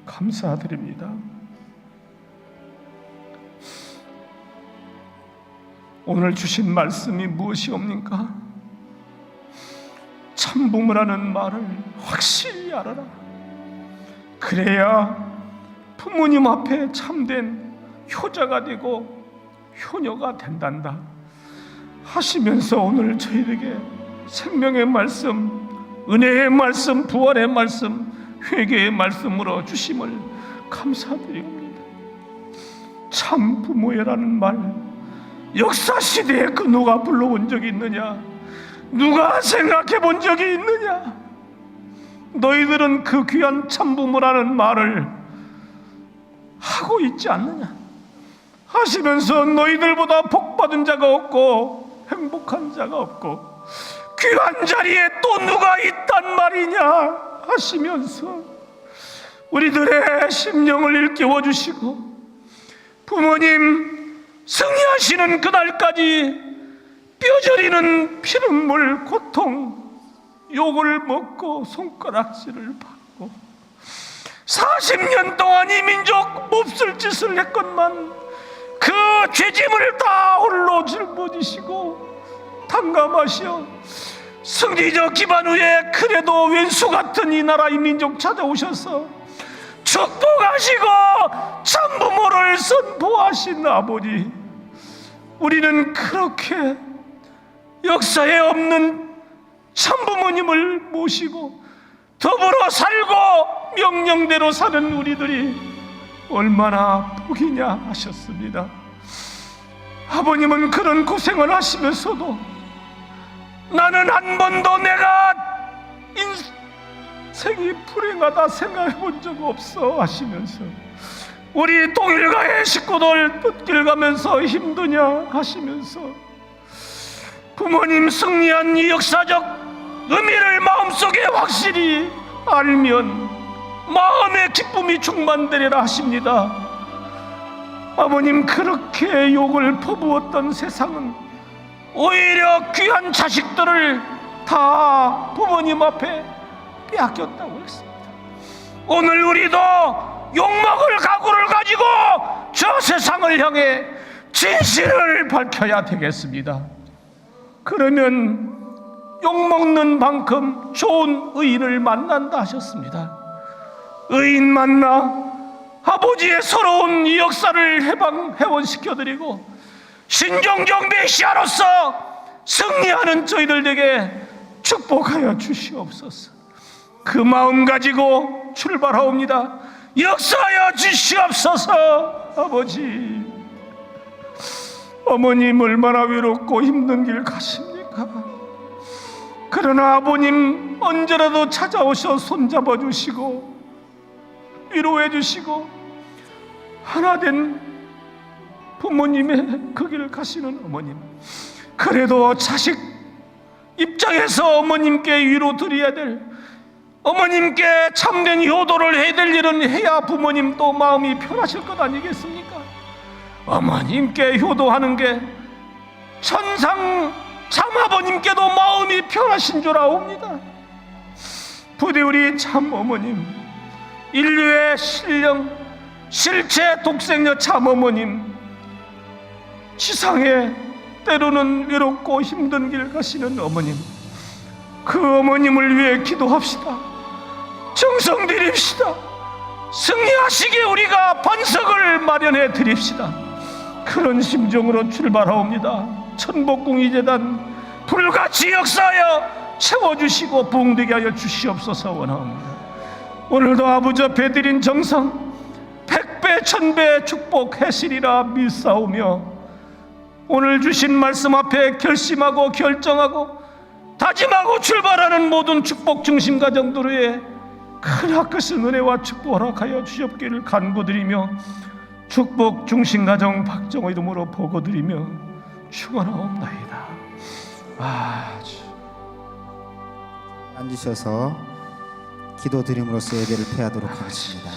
감사드립니다. 오늘 주신 말씀이 무엇이옵니까? 참 부모라는 말을 확실히 알아라. 그래야 부모님 앞에 참된 효자가 되고 효녀가 된단다 하시면서 오늘 저희에게 생명의 말씀, 은혜의 말씀, 부활의 말씀, 회개의 말씀으로 주심을 감사드립니다. 참 부모라는 말, 역사시대에 그 누가 불러본 적이 있느냐? 누가 생각해 본 적이 있느냐? 너희들은 그 귀한 참부모라는 말을 하고 있지 않느냐? 하시면서 너희들보다 복받은 자가 없고 행복한 자가 없고 귀한 자리에 또 누가 있단 말이냐 하시면서 우리들의 심령을 일깨워 주시고 부모님 승리하시는 그날까지 뼈저리는 피눈물 고통 욕을 먹고 손가락질을 받고 40년 동안 이 민족 몹쓸 짓을 했건만 그 죄짐을 다 홀로 짊어지시고 탕감하시어 승리적 기반 위에 그래도 왼수 같은 이 나라 이 민족 찾아오셔서 축복하시고 참부모를 선포하신 아버지, 우리는 그렇게 역사에 없는 참부모님을 모시고 더불어 살고 명령대로 사는 우리들이 얼마나 복이냐 하셨습니다. 아버님은 그런 고생을 하시면서도 나는 한 번도 내가 인생이 불행하다 생각해 본 적 없어 하시면서 우리 동일가의 식구들 뜻길 가면서 힘드냐 하시면서 부모님 승리한 이 역사적 의미를 마음속에 확실히 알면 마음의 기쁨이 충만되리라 하십니다. 아버님, 그렇게 욕을 퍼부었던 세상은 오히려 귀한 자식들을 다 부모님 앞에 빼앗겼다고 했습니다. 오늘 우리도 욕먹을 각오를 가지고 저 세상을 향해 진실을 밝혀야 되겠습니다. 그러면 욕먹는 만큼 좋은 의인을 만난다 하셨습니다. 의인 만나 아버지의 서러운 이 역사를 회원시켜드리고 신종적 메시아로서 승리하는 저희들에게 축복하여 주시옵소서. 그 마음 가지고 출발하옵니다. 역사하여 주시옵소서. 아버지, 어머님 얼마나 외롭고 힘든 길 가십니까? 그러나 아버님 언제라도 찾아오셔 손잡아 주시고 위로해 주시고 하나된 부모님의 그 길 가시는 어머님, 그래도 자식 입장에서 어머님께 위로 드려야 될, 어머님께 참된 효도를 해야 될 일은 해야 부모님도 마음이 편하실 것 아니겠습니까? 어머님께 효도하는 게 천상 참아버님께도 마음이 편하신 줄 아옵니다. 부디 우리 참 어머님, 인류의 신령 실체 독생녀 참 어머님, 지상에 때로는 외롭고 힘든 길 가시는 어머님, 그 어머님을 위해 기도합시다. 정성 드립시다. 승리하시게 우리가 반석을 마련해 드립시다. 그런 심정으로 출발하옵니다. 천복궁이재단 불같이 역사하여 채워주시고 부흥되게 하여 주시옵소서 원하옵니다. 오늘도 아버지 앞에 드린 정성 100배 1000배 축복하시리라 믿사오며 오늘 주신 말씀 앞에 결심하고 결정하고 다짐하고 출발하는 모든 축복 중심 가정들 위에 크나큰 은혜와 축복 허락하여 주시옵기를 간구드리며 축복 중심 가정 박정호 이름으로 보고드리며 축원하옵나이다. 앉으셔서 기도드림으로써 예배를 폐하도록 하겠습니다.